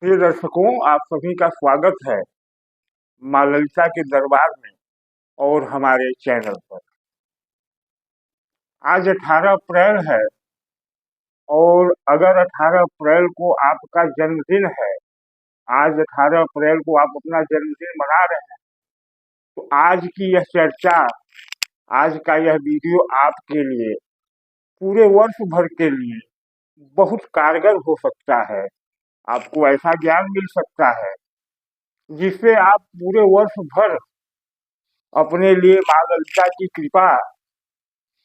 प्रिय दर्शकों, आप सभी का स्वागत है माँ ललिता के दरबार में और हमारे चैनल पर। आज 18 अप्रैल है और अगर 18 अप्रैल को आपका जन्मदिन है, आज 18 अप्रैल को आप अपना जन्मदिन मना रहे हैं, तो आज की यह चर्चा, आज का यह वीडियो आपके लिए, पूरे वर्ष भर के लिए बहुत कारगर हो सकता है। आपको ऐसा ज्ञान मिल सकता है जिससे आप पूरे वर्ष भर अपने लिए माँ ललिता की कृपा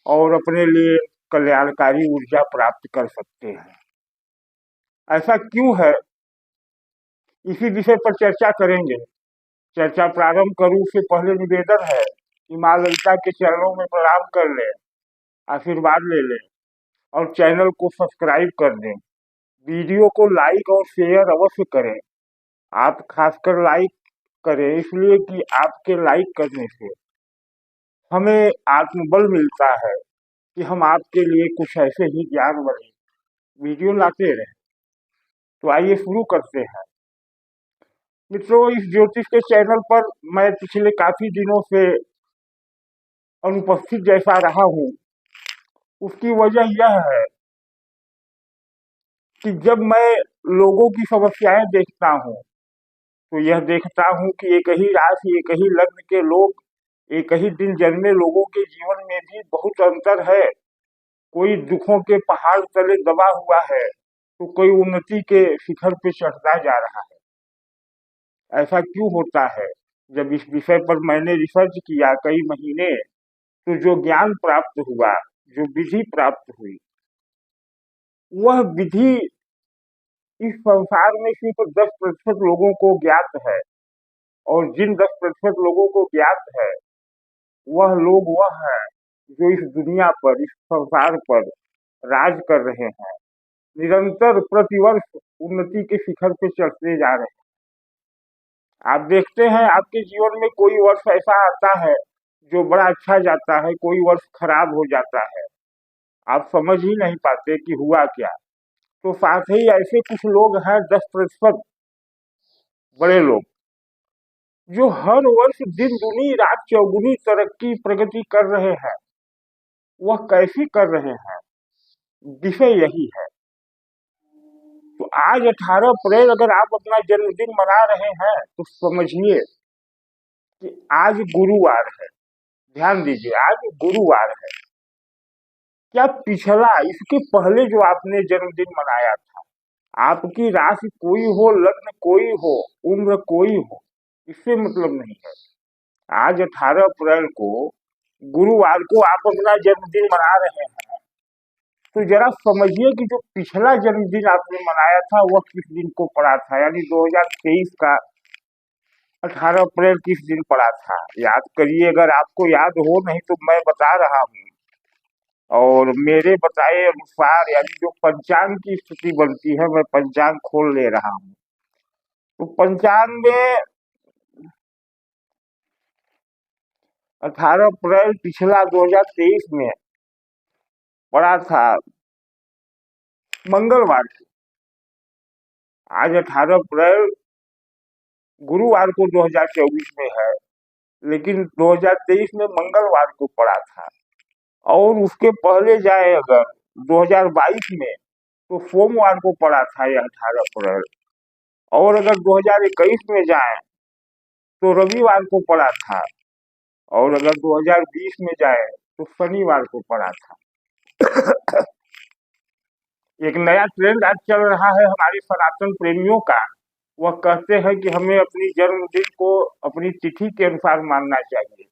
और अपने लिए कल्याणकारी ऊर्जा प्राप्त कर सकते हैं। ऐसा क्यों है, इसी विषय पर चर्चा करेंगे। चर्चा प्रारंभ करूं उससे पहले निवेदन है कि माँ ललिता के चरणों में प्रणाम कर लें, आशीर्वाद ले लें और चैनल को सब्सक्राइब कर दें। वीडियो को लाइक और शेयर अवश्य करें। आप खासकर लाइक करें इसलिए कि आपके लाइक करने से हमें आत्मबल मिलता है कि हम आपके लिए कुछ ऐसे ही ज्ञान वाले वीडियो लाते रहें। तो आइए शुरू करते हैं। मित्रों, इस ज्योतिष के चैनल पर मैं पिछले काफी दिनों से अनुपस्थित जैसा रहा हूँ। उसकी वजह यह है कि जब मैं लोगों की समस्याएं देखता हूँ तो यह देखता हूँ कि एक ही राशि, एक ही लग्न के लोग, एक ही दिन जन्मे लोगों के जीवन में भी बहुत अंतर है। कोई दुखों के पहाड़ तले दबा हुआ है तो कोई उन्नति के शिखर पे चढ़ता जा रहा है। ऐसा क्यों होता है? जब इस विषय पर मैंने रिसर्च किया कई महीने, तो जो ज्ञान प्राप्त हुआ, जो विधि प्राप्त हुई, वह विधि इस संसार में सिर्फ 10% लोगों को ज्ञात है। और जिन 10% लोगों को ज्ञात है, वह लोग वह है जो इस दुनिया पर, इस संसार पर राज कर रहे हैं, निरंतर प्रतिवर्ष उन्नति के शिखर पे चढ़ते जा रहे हैं। आप देखते हैं आपके जीवन में कोई वर्ष ऐसा आता है जो बड़ा अच्छा जाता है, कोई वर्ष खराब हो जाता है, आप समझ ही नहीं पाते कि हुआ क्या। तो साथ ही ऐसे कुछ लोग हैं, 10% बड़े लोग, जो हर वर्ष दिन दुनी रात चौगुनी तरक्की प्रगति कर रहे हैं। वह कैसी कर रहे हैं, विषय यही है। तो आज 18 अप्रैल अगर आप अपना जन्मदिन मना रहे हैं तो समझिए कि आज गुरुवार है। ध्यान दीजिए, आज गुरुवार है। क्या पिछला, इसके पहले जो आपने जन्मदिन मनाया था, आपकी राशि कोई हो, लग्न कोई हो, उम्र कोई हो, इससे मतलब नहीं है। आज 18 अप्रैल को, गुरुवार को आप अपना जन्मदिन मना रहे हैं, तो जरा समझिए कि जो पिछला जन्मदिन आपने मनाया था वह किस दिन को पड़ा था, यानी 2023 का 18 अप्रैल किस दिन पड़ा था। याद करिए, अगर आपको याद हो, नहीं तो मैं बता रहा हूँ। और मेरे बताए अनुसार, यानी जो पंचांग की स्थिति बनती है, मैं पंचांग खोल ले रहा हूँ। तो पंचांग में 18 अप्रैल पिछला 2023 में पड़ा था मंगलवार को। आज 18 अप्रैल गुरुवार को 2024 में है, लेकिन 2023 में मंगलवार को पड़ा था। और उसके पहले जाए अगर 2022 में, तो सोमवार को पड़ा था यह 18 अप्रैल। और अगर 2021 में जाए तो रविवार को पड़ा था। और अगर 2020 में जाए तो शनिवार को पड़ा था। एक नया ट्रेंड आज चल रहा है हमारे सनातन प्रेमियों का। वह कहते हैं कि हमें अपनी जन्मदिन को अपनी तिथि के अनुसार मानना चाहिए।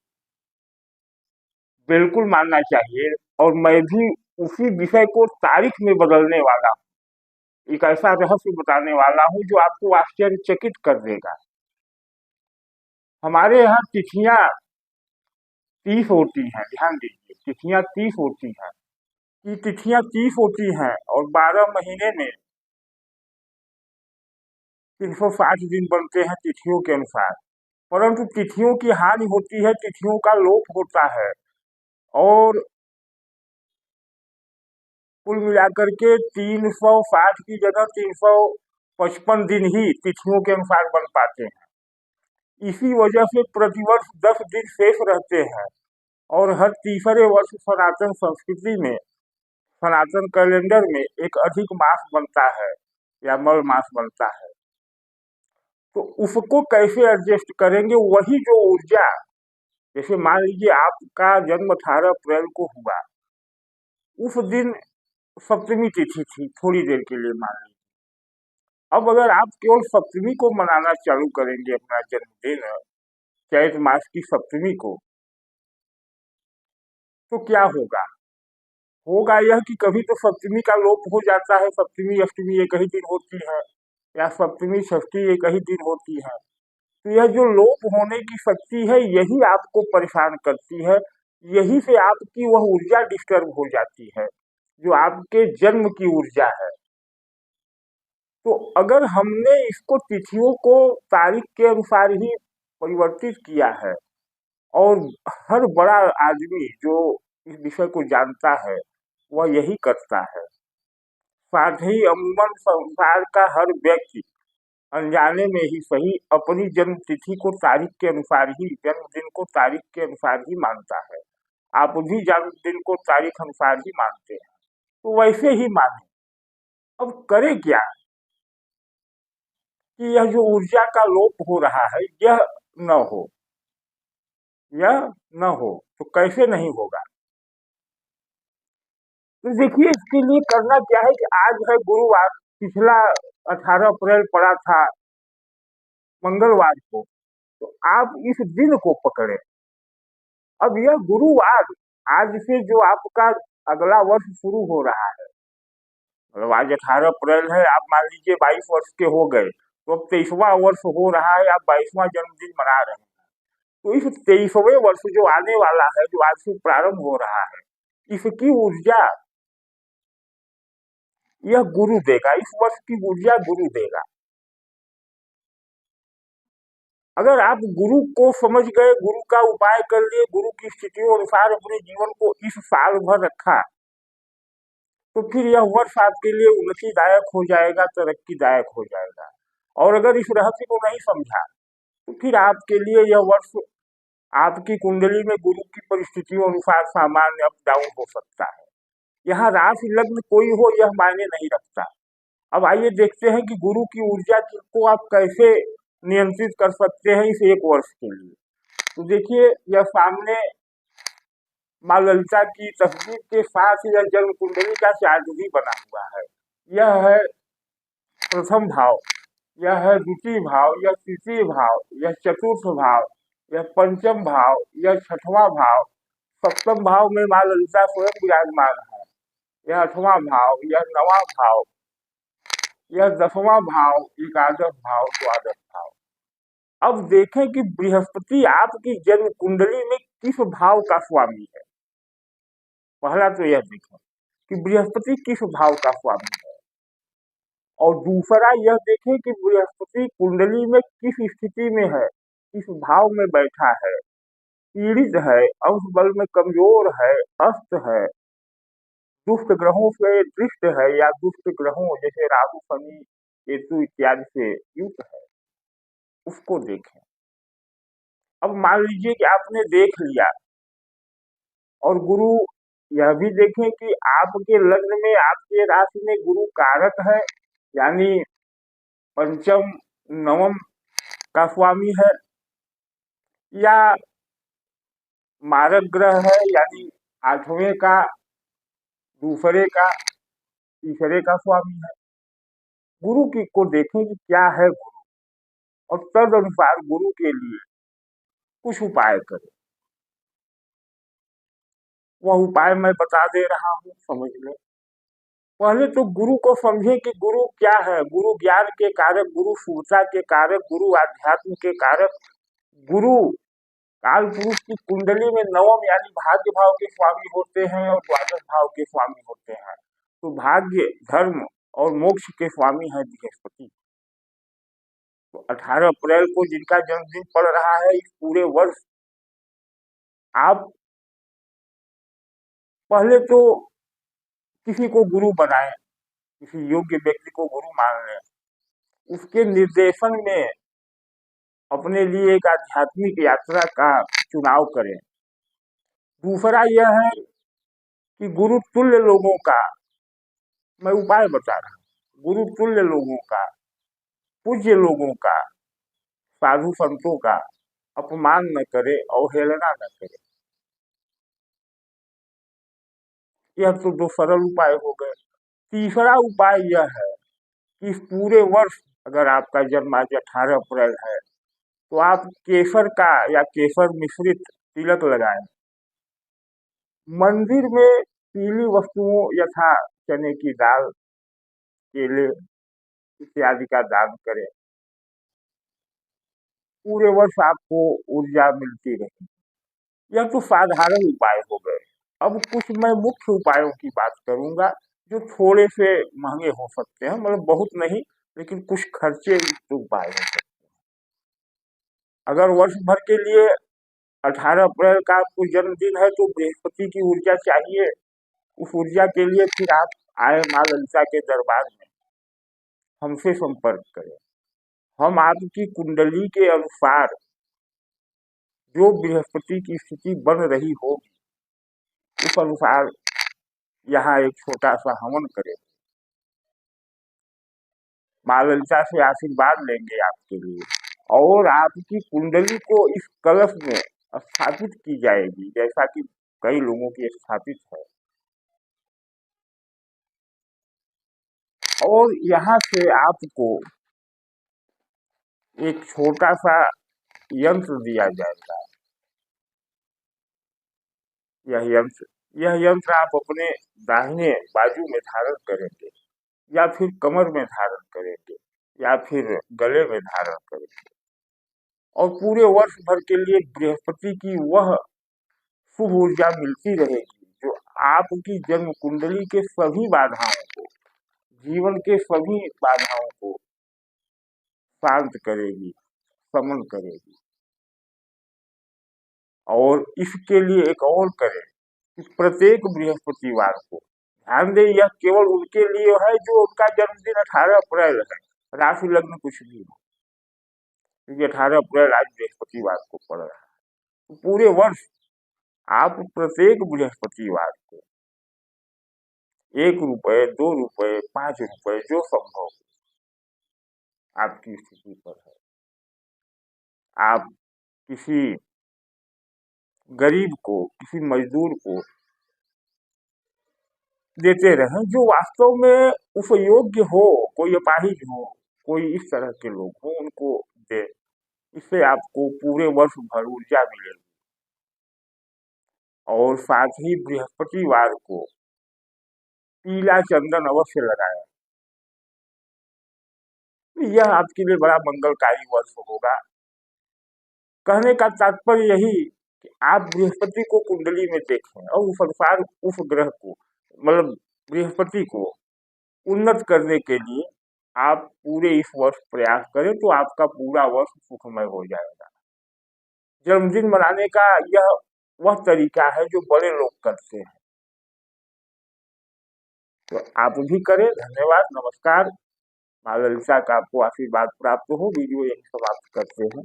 बिल्कुल मानना चाहिए। और मैं भी उसी विषय को तारीख में बदलने वाला हूँ। एक ऐसा रहस्य बताने वाला हूँ जो आपको आश्चर्यचकित कर देगा। हमारे यहाँ तिथियां 30 होती हैं। ध्यान दीजिए, तिथियां 30 होती हैं। ये तिथियां 30 होती हैं और 12 महीने में 360 दिन बनते हैं तिथियों के अनुसार। परंतु तिथियों की हानि होती है, तिथियों का लोप होता है। और कुल मिलाकर के 360 की जगह 55 दिन ही तिथियों के अनुसार बन पाते हैं। इसी वजह से प्रतिवर्ष 10 दिन शेष रहते हैं और हर तीसरे वर्ष सनातन संस्कृति में, सनातन कैलेंडर में एक अधिक मास बनता है या मल मास बनता है। तो उसको कैसे एडजस्ट करेंगे? वही जो ऊर्जा, जैसे मान लीजिए आपका जन्म 18 अप्रैल को हुआ, उस दिन सप्तमी तिथि थी, थोड़ी देर के लिए मान लीजिए। अब अगर आप केवल सप्तमी को मनाना चालू करेंगे अपना जन्मदिन, चैत मास की सप्तमी को, तो क्या होगा? होगा यह कि कभी तो सप्तमी का लोप हो जाता है, सप्तमी अष्टमी एक ही दिन होती है, या सप्तमी षष्ठी एक ही दिन होती है। तो यह जो लोप होने की शक्ति है, यही आपको परेशान करती है, यही से आपकी वह ऊर्जा डिस्टर्ब हो जाती है जो आपके जन्म की ऊर्जा है। तो अगर हमने इसको तिथियों को तारीख के अनुसार ही परिवर्तित किया है, और हर बड़ा आदमी जो इस विषय को जानता है वह यही करता है। साथ ही अमूमन संसार का हर व्यक्ति अनजाने में ही सही अपनी जन्म तिथि को तारीख के अनुसार ही, जन्मदिन को तारीख के अनुसार ही मानता है। आप भी जन्मदिन को तारीख अनुसार ही मानते हैं, तो वैसे ही माने। अब करे क्या कि यह जो ऊर्जा का लोप हो रहा है यह न हो, यह न हो। तो कैसे नहीं होगा? तो देखिए इसके लिए करना क्या है कि आज है गुरुवार, पिछला 18 अप्रैल पड़ा था मंगलवार को, तो आप इस दिन को पकड़े। अब यह गुरुवार, आज से जो आपका अगला वर्ष शुरू हो रहा है, मतलब आज 18 अप्रैल है, आप मान लीजिए 22 वर्ष के हो गए, तो अब 23वां वर्ष हो रहा है, आप 22वां जन्मदिन मना रहे हैं। तो इस 23वें वर्ष जो आने वाला है, जो आज से प्रारंभ हो रहा है, इसकी ऊर्जा यह गुरु देगा, इस वर्ष की ऊर्जा गुरु देगा। अगर आप गुरु को समझ गए, गुरु का उपाय कर लिए, गुरु की स्थितियों अनुसार अपने जीवन को इस साल भर रखा, तो फिर यह वर्ष आपके लिए उन्नतिदायक हो जाएगा, तरक्कीदायक हो जाएगा। और अगर इस रहस्य को नहीं समझा, तो फिर आपके लिए यह वर्ष आपकी कुंडली में गुरु की परिस्थितियों अनुसार सामान्य अप डाउन हो सकता है। यहाँ राशि लग्न कोई हो यह मायने नहीं रखता। अब आइए देखते हैं कि गुरु की ऊर्जा को आप कैसे नियंत्रित कर सकते हैं इस एक वर्ष के लिए। तो देखिए यह सामने माँ ललिता की तस्वीर के साथ यह जन्म कुंडली का चार्ट भी बना हुआ है। यह है प्रथम भाव, यह है द्वितीय भाव, यह तृतीय भाव, यह चतुर्थ भाव, यह पंचम भाव, यह छठवां भाव, सप्तम भाव में माँ ललिता स्वयं विराजमान है, यह 8वां भाव, यह 9वां भाव, यह 10वां भाव, एकादश भाव, द्वादश भाव। अब देखें कि बृहस्पति आपकी जन्म कुंडली में किस भाव का स्वामी है। पहला तो यह देखें कि बृहस्पति किस भाव का स्वामी है, और दूसरा यह देखें कि बृहस्पति कुंडली में किस स्थिति में है, किस भाव में बैठा है, पीड़ित है, अंश बल में कमजोर है, अस्त है, दुष्ट ग्रहों से दृष्ट है, या दुष्ट ग्रहों जैसे राहु शनि केतु इत्यादि से युक्त है, उसको देखें। अब मान लीजिए कि आपने देख लिया, और गुरु यह भी देखें कि आपके लग्न में, आपके राशि में गुरु कारक है, यानी पंचम नवम का स्वामी है, या मारक ग्रह है, यानी 8वें का, दूसरे का, तीसरे का स्वामी है। गुरु की को देखें कि क्या है गुरु, और तद अनुसार गुरु के लिए कुछ उपाय करें। वह उपाय मैं बता दे रहा हूँ, समझ लें। पहले तो गुरु को समझे कि गुरु क्या है। गुरु ज्ञान के कारक, गुरु शुभता के कारक, गुरु आध्यात्म के कारक, गुरु काल पुरुष की कुंडली में नवम यानी भाग्य भाव के स्वामी होते हैं, और द्वादश भाव के स्वामी होते हैं। तो भाग्य, धर्म और मोक्ष के स्वामी है बृहस्पति। तो 18 अप्रैल को जिनका जन्मदिन पड़ रहा है, इस पूरे वर्ष आप पहले तो किसी को गुरु बनाएं, किसी योग्य व्यक्ति को गुरु मान लें, उसके निर्देशन में अपने लिए एक आध्यात्मिक यात्रा का चुनाव करें। दूसरा यह है कि गुरु तुल्य लोगों का, मैं उपाय बता रहा हूँ, गुरु तुल्य लोगों का, पूज्य लोगों का, साधु संतों का अपमान न करे, अवहेलना न करे। यह तो दो सरल उपाय हो गए। तीसरा उपाय यह है कि इस पूरे वर्ष अगर आपका जन्म आज 18 अप्रैल है तो आप केसर का या केसर मिश्रित तिलक लगाएं। मंदिर में पीली वस्तुओं यथा चने की दाल, केले इत्यादि का दान करें। पूरे वर्ष आपको ऊर्जा मिलती रहे। यह तो साधारण उपाय हो गए। अब कुछ मैं मुख्य उपायों की बात करूंगा जो थोड़े से महंगे हो सकते हैं, मतलब बहुत नहीं, लेकिन कुछ खर्चे युक्त उपाय हो सकते हैं। अगर वर्ष भर के लिए 18 अप्रैल का आपको जन्मदिन है तो बृहस्पति की ऊर्जा चाहिए। उस ऊर्जा के लिए फिर आप आए माँ ललिता के दरबार में हमसे संपर्क करें। हम आपकी कुंडली के अनुसार जो बृहस्पति की स्थिति बन रही होगी उस अनुसार यहाँ एक छोटा सा हवन करें। माँ ललिता से आशीर्वाद लेंगे आपके लिए, और आपकी कुंडली को इस कलश में स्थापित की जाएगी जैसा कि कई लोगों की स्थापित है। और यहाँ से आपको एक छोटा सा यंत्र दिया जाएगा। यह यंत्र आप अपने दाहिने बाजू में धारण करेंगे, या फिर कमर में धारण करेंगे, या फिर गले में धारण करेंगे, और पूरे वर्ष भर के लिए बृहस्पति की वह शुभ ऊर्जा मिलती रहेगी जो आपकी जन्म कुंडली के सभी बाधाओं को, जीवन के सभी बाधाओं को शांत करेगी, समन करेगी। और इसके लिए एक और करें कि प्रत्येक बृहस्पतिवार को, ध्यान दें यह केवल उनके लिए है जो उनका जन्मदिन 18 अप्रैल है, राशि लग्न कुछ भी हो, क्योंकि 18 अप्रैल आज बृहस्पतिवार को पड़ रहा है। तो पूरे वर्ष आप प्रत्येक बृहस्पतिवार को 1 रुपए, 2 रुपए, 5 रुपए जो संभव आपकी स्थिति पर है, आप किसी गरीब को, किसी मजदूर को देते रहें जो वास्तव में उपयोग्य हो, कोई अपाहिज हो, कोई इस तरह के लोग हो, उनको दे। इससे आपको पूरे वर्ष भर ऊर्जा मिलेगी। और साथ ही बृहस्पतिवार को पीला चंदन अवश्य लगाएं। यह आपके लिए बड़ा मंगलकारी वर्ष होगा। कहने का तात्पर्य यही कि आप बृहस्पति को कुंडली में देखें और उस अनुसार उस ग्रह को, मतलब बृहस्पति को उन्नत करने के लिए आप पूरे इस वर्ष प्रयास करें तो आपका पूरा वर्ष सुखमय हो जाएगा। जन्मदिन मनाने का यह वह तरीका है जो बड़े लोग करते हैं, तो आप भी करें। धन्यवाद, नमस्कार। माँ ललिता का आपको आशीर्वाद प्राप्त हो। वीडियो यही समाप्त करते हैं।